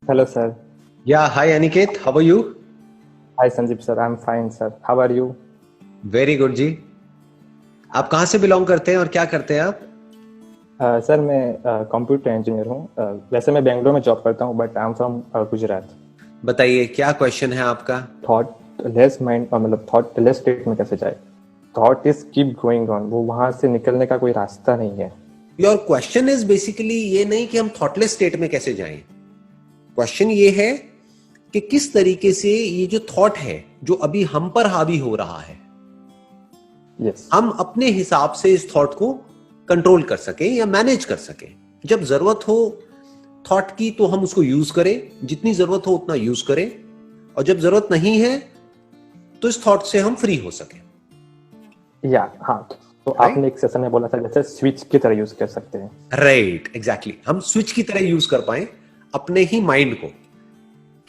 Hello, sir. Yeah, hi Aniket, how are you? Hi, Sanjeev, sir. I'm fine, sir. How are you? Very good ji. आप कहाँ से belong करते हैं और क्या करते हैं आप? सर मैं कंप्यूटर इंजीनियर हूँ। वैसे मैं बेंगलोर में जॉब करता हूँ, but I am from Gujarat. बताइए क्या क्वेश्चन है आपका? थॉटलेस माइंड, मतलब थॉटलेस स्टेट में कैसे जाए? Thought is keep going on, वो वहां से निकलने का कोई रास्ता नहीं है। योर क्वेश्चन इज बेसिकली ये नहीं कि हम थॉटलेस स्टेट में कैसे जाएं। क्वेश्चन ये है कि किस तरीके से ये जो थॉट है जो अभी हम पर हावी हो रहा है, यस। हम अपने हिसाब से इस थॉट को कंट्रोल कर सकें या मैनेज कर सकें। जब जरूरत हो थॉट की तो हम उसको यूज करें, जितनी जरूरत हो उतना यूज करें, और जब जरूरत नहीं है तो इस थॉट से हम फ्री हो सकें। या हाँ, तो राइट, आपने एक सेशन में बोला था जैसे स्विच की तरह यूज कर सकते हैं। Right, exactly. हम स्विच की तरह यूज कर पाए अपने ही माइंड को,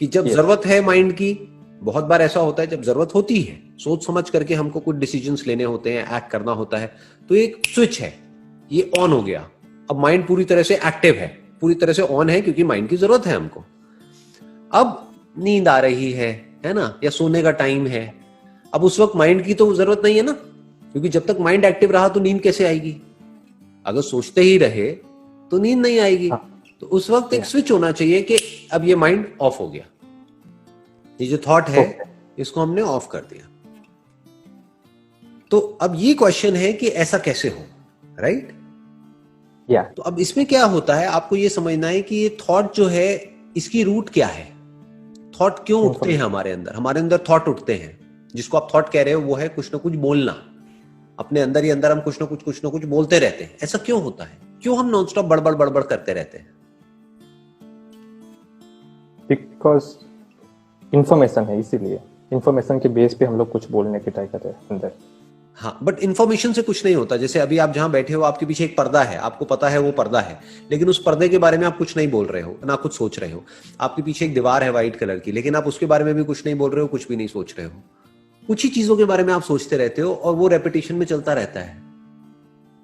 कि जब यस। जरूरत है माइंड की। बहुत बार ऐसा होता है जब जरूरत होती है, सोच समझ करके हमको कुछ डिसीजंस लेने होते हैं, एक्ट करना होता है, तो एक स्विच है, ये ऑन हो गया। अब माइंड पूरी तरह से एक्टिव है, पूरी तरह से ऑन है, क्योंकि माइंड की जरूरत है हमको। अब नींद आ रही है ना, या सोने का टाइम है। अब उस वक्त माइंड की तो जरूरत नहीं है ना, क्योंकि जब तक माइंड एक्टिव रहा तो नींद कैसे आएगी? अगर सोचते ही रहे तो नींद नहीं आएगी। हाँ। तो उस वक्त एक या। स्विच होना चाहिए कि अब ये माइंड ऑफ हो गया, ये जो थॉट है ओके। इसको हमने ऑफ कर दिया। तो अब ये क्वेश्चन है कि ऐसा कैसे हो, राइट? या। तो अब इसमें क्या होता है, आपको ये समझना है कि ये थॉट जो है इसकी रूट क्या है। थॉट क्यों उठते हैं इंफॉर्मेशन। हमारे अंदर थॉट उठते हैं। जिसको आप थॉट कह रहे हो वो है कुछ ना कुछ बोलना। अपने अंदर ही अंदर हम कुछ ना कुछ बोलते रहते हैं। ऐसा क्यों होता है? क्यों हम नॉन स्टॉप बड़बड़ बड़बड़ करते रहते हैं? बिकॉज इंफॉर्मेशन है, इसीलिए इंफॉर्मेशन के बेस पे हम लोग कुछ बोलने की ट्राई कर रहे हैं अंदर। हाँ, बट इंफॉर्मेशन से कुछ नहीं होता। जैसे अभी आप जहां बैठे हो, आपके पीछे एक पर्दा है, आपको पता है वो पर्दा है, लेकिन उस पर्दे के बारे में आप कुछ नहीं बोल रहे हो, ना कुछ सोच रहे हो। आपके पीछे एक दीवार है व्हाइट कलर की, लेकिन आप उसके बारे में भी कुछ नहीं बोल रहे हो, कुछ भी नहीं सोच रहे हो। कुछ ही चीजों के बारे में आप सोचते रहते हो और वो रेपिटेशन में चलता रहता है।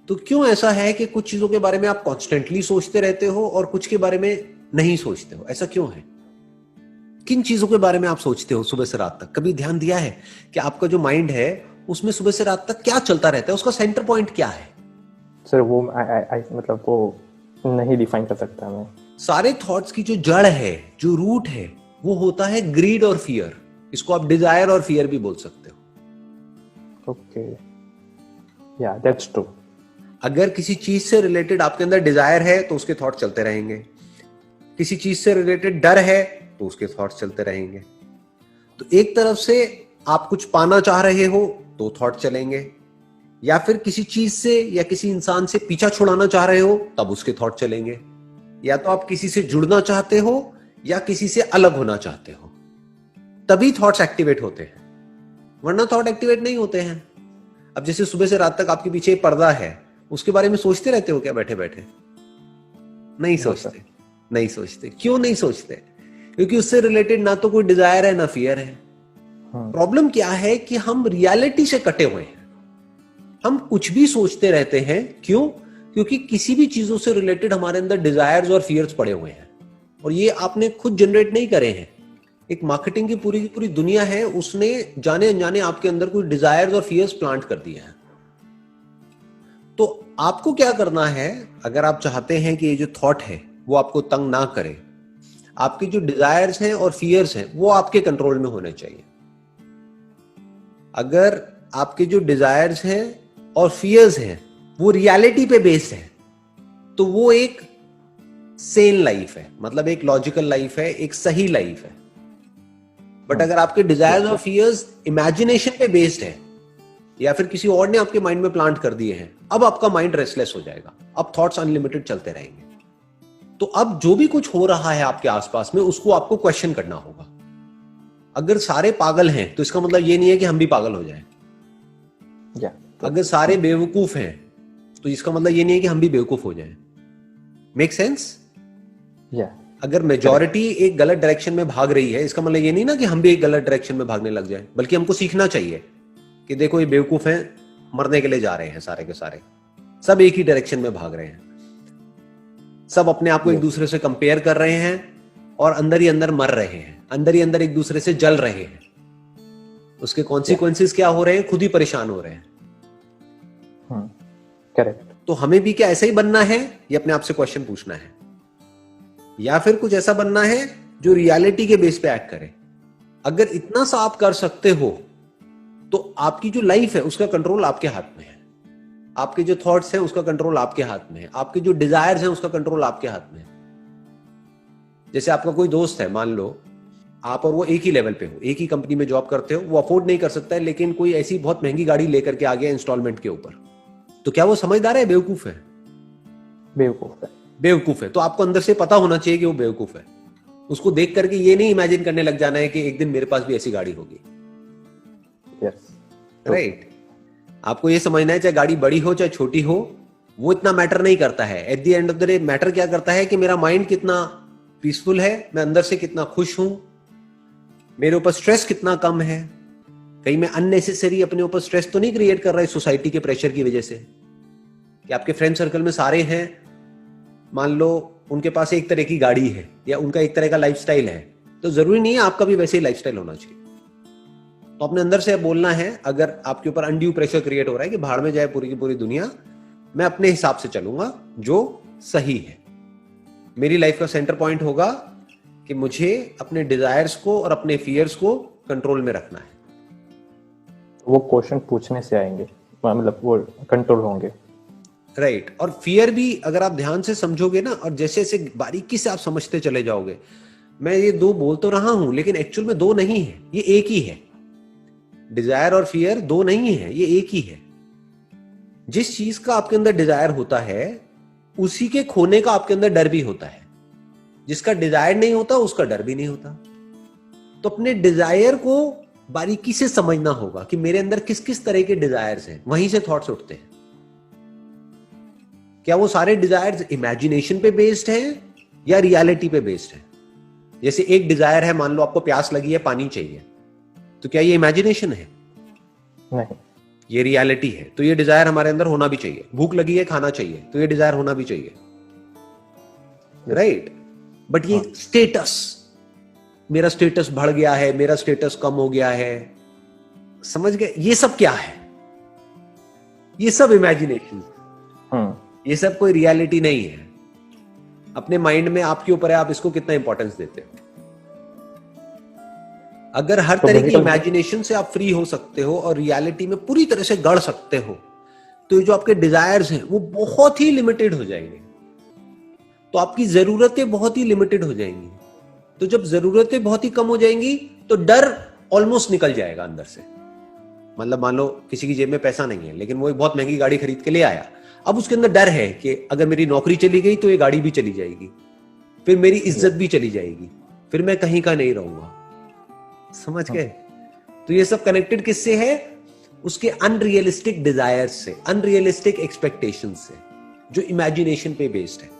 तो क्यों ऐसा है कि कुछ चीजों के बारे में आप कॉन्स्टेंटली सोचते रहते हो और कुछ के बारे में नहीं सोचते हो? ऐसा क्यों है? किन चीजों के बारे में आप सोचते हो सुबह से रात तक? कभी ध्यान दिया है कि आपका जो माइंड है उसमें सुबह से रात तक क्या चलता रहता है? उसका सेंटर पॉइंट क्या है? सर वो मतलब वो नहीं डिफाइन कर सकता मैं। सारे थॉट्स की जो जड़ है, जो रूट है, वो होता है ग्रीड और फियर। इसको आप डिजायर और फियर भी बोल सकते हो। ओके। या दैट्स ट्रू। अगर किसी चीज से रिलेटेड आपके अंदर डिजायर है तो उसके थॉट चलते रहेंगे। किसी चीज से रिलेटेड डर है तो उसके थॉट्स चलते रहेंगे। तो एक तरफ से आप कुछ पाना चाह रहे हो तो थॉट चलेंगे, या फिर किसी चीज से या किसी इंसान से पीछा छुड़ाना चाह रहे हो तब उसके थॉट चलेंगे। या तो आप किसी से जुड़ना चाहते हो या किसी से अलग होना चाहते हो, तभी थॉट्स एक्टिवेट होते हैं, वरना थॉट एक्टिवेट नहीं होते हैं। अब जैसे सुबह से रात तक आपके पीछे एक पर्दा है, उसके बारे में सोचते रहते हो क्या बैठे बैठे? नहीं नो सर। सोचते। नहीं सोचते। क्यों नहीं सोचते? क्योंकि उससे रिलेटेड ना तो कोई डिजायर है ना फियर है। प्रॉब्लम क्या है कि हम रियलिटी से कटे हुए हैं। हम कुछ भी सोचते रहते हैं। क्यों? क्योंकि किसी भी चीजों से रिलेटेड हमारे अंदर डिजायर्स और फियर्स पड़े हुए हैं, और ये आपने खुद जनरेट नहीं करे हैं। एक मार्केटिंग की पूरी दुनिया है, उसने जाने अनजाने आपके अंदर कुछ डिजायर्स और फियर्स प्लांट कर दिए हैं। तो आपको क्या करना है, अगर आप चाहते हैं कि ये जो थॉट है वो आपको तंग ना करे, आपके जो डिजायर्स हैं और फियर्स हैं वो आपके कंट्रोल में होने चाहिए। अगर आपके जो डिजायर्स हैं और फियर्स हैं वो रियलिटी पे बेस्ड है, तो वो एक सेन लाइफ है, मतलब एक लॉजिकल लाइफ है, एक सही लाइफ है। बट अगर आपके डिजायर्स और फियर्स इमेजिनेशन पे बेस्ड है, या फिर किसी और ने आपके माइंड में प्लांट कर दिए हैं, अब आपका माइंड रेस्टलेस हो जाएगा। अब थॉट्स अनलिमिटेड चलते रहेंगे। तो अब जो भी कुछ हो रहा है आपके आसपास में, उसको आपको क्वेश्चन करना होगा। अगर सारे पागल हैं तो इसका मतलब ये नहीं है कि हम भी पागल हो जाएं। या। अगर सारे बेवकूफ हैं तो इसका मतलब ये नहीं है कि हम भी बेवकूफ हो जाएं। Make sense? या। अगर मेजॉरिटी एक गलत डायरेक्शन में भाग रही है, इसका मतलब ये नहीं ना कि हम भी एक गलत डायरेक्शन में भागने लग जाए, बल्कि हमको सीखना चाहिए कि देखो ये बेवकूफ हैं, मरने के लिए जा रहे हैं सारे के सारे, सब एक ही डायरेक्शन में भाग रहे हैं, सब अपने आप को एक दूसरे से कंपेयर कर रहे हैं, और अंदर ही अंदर मर रहे हैं, अंदर ही अंदर एक दूसरे से जल रहे हैं। उसके कॉन्सिक्वेंसेस क्या हो रहे हैं, खुद ही परेशान हो रहे हैं। करेक्ट। तो हमें भी क्या ऐसा ही बनना है, ये अपने आप से क्वेश्चन पूछना है, या फिर कुछ ऐसा बनना है जो रियलिटी के बेस पे एक्ट करे। अगर इतना सा आप कर सकते हो तो आपकी जो लाइफ है उसका कंट्रोल आपके हाथ में है, आपके जो थॉट्स हैं उसका कंट्रोल आपके हाथ में है, आपके जो डिजायर्स हैं उसका कंट्रोल आपके हाथ में है। जैसे आपका कोई दोस्त है, मान लो आप और वो एक ही लेवल पे हो, एक ही कंपनी में जॉब करते हो, वो अफोर्ड नहीं कर सकता है, लेकिन कोई ऐसी बहुत महंगी गाड़ी लेकर के आ गया इंस्टॉलमेंट के ऊपर, तो क्या वो समझदार है, बेवकूफ है? बेवकूफ है। बेवकूफ है। तो आपको अंदर से पता होना चाहिए कि वो बेवकूफ है। उसको देख करके ये नहीं इमेजिन करने लग जाना है कि एक दिन मेरे पास भी ऐसी गाड़ी होगी। Yes, right. आपको ये समझना है, चाहे गाड़ी बड़ी हो चाहे छोटी हो, वो इतना मैटर नहीं करता है। At the end of the day matter क्या करता है कि मेरा माइंड कितना पीसफुल है, मैं अंदर से कितना खुश हूं, मेरे ऊपर स्ट्रेस कितना कम है, कहीं मैं अननेसेसरी अपने ऊपर स्ट्रेस तो नहीं क्रिएट कर रहा है सोसाइटी के प्रेशर की वजह से। कि आपके फ्रेंड सर्कल में सारे हैं, मान लो उनके पास एक तरह की गाड़ी है या उनका एक तरह का लाइफस्टाइल है, तो जरूरी नहीं है आपका भी वैसे ही लाइफस्टाइल होना चाहिए। तो अपने अंदर से बोलना है, अगर आपके ऊपर अनड्यू प्रेशर क्रिएट हो रहा है कि भाड़ में जाए पूरी की पूरी दुनिया, मैं अपने हिसाब से चलूंगा जो सही है। मेरी लाइफ का सेंटर पॉइंट होगा कि मुझे अपने डिजायर्स को और अपने फियर्स को कंट्रोल में रखना है। वो क्वेश्चन पूछने से आएंगे, मतलब वो कंट्रोल होंगे। राइट। और फियर भी अगर आप ध्यान से समझोगे ना, और जैसे जैसे बारीकी से आप समझते चले जाओगे, मैं ये दो बोल तो रहा हूं लेकिन एक्चुअल में दो नहीं है, ये एक ही है। डिजायर और फियर दो नहीं है, ये एक ही है। जिस चीज का आपके अंदर डिजायर होता है उसी के खोने का आपके अंदर डर भी होता है। जिसका डिजायर नहीं होता उसका डर भी नहीं होता। तो अपने डिजायर को बारीकी से समझना होगा कि मेरे अंदर किस किस तरह के डिजायर्स हैं, वहीं से थॉट्स उठते हैं। क्या वो सारे डिजायर्स इमेजिनेशन पे बेस्ड हैं या रियलिटी पे बेस्ड है? जैसे एक डिजायर है, मान लो आपको प्यास लगी है, पानी चाहिए, तो क्या ये इमेजिनेशन है? नहीं, ये रियलिटी है। तो ये डिजायर हमारे अंदर होना भी चाहिए। भूख लगी है, खाना चाहिए, तो ये डिजायर होना भी चाहिए। राइट। बट ये स्टेटस, मेरा स्टेटस बढ़ गया है, मेरा स्टेटस कम हो गया है, समझ गए? ये सब क्या है? ये सब इमेजिनेशन, ये सब कोई रियलिटी नहीं है। अपने माइंड में आपके ऊपर है, आप इसको कितना इंपॉर्टेंस देते हो। अगर हर तो तरह की बेसिकली इमेजिनेशन से आप फ्री हो सकते हो और रियलिटी में पूरी तरह से गढ़ सकते हो, तो जो आपके डिजायर्स हैं वो बहुत ही लिमिटेड हो जाएंगे। तो आपकी जरूरतें बहुत ही लिमिटेड हो जाएंगी। तो जब जरूरतें बहुत ही कम हो जाएंगी तो डर ऑलमोस्ट निकल जाएगा अंदर से। मतलब मान लो किसी की जेब में पैसा नहीं है लेकिन वो एक बहुत महंगी गाड़ी खरीद के ले आया। अब उसके अंदर डर है कि अगर मेरी नौकरी चली गई तो ये गाड़ी भी चली जाएगी, फिर मेरी इज्जत भी चली जाएगी, फिर मैं कहीं का नहीं रहूंगा। समझ गए? तो ये सब कनेक्टेड किससे है? उसके अनरियलिस्टिक डिजायर्स से, अनरियलिस्टिक एक्सपेक्टेशंस से, जो इमेजिनेशन पे बेस्ड है।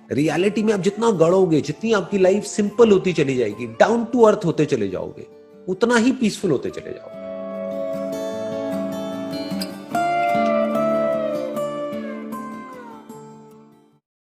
रियलिटी में आप जितना गढ़ोगे, जितनी आपकी लाइफ सिंपल होती चली जाएगी, डाउन टू अर्थ होते चले जाओगे, उतना ही पीसफुल होते चले जाओगे।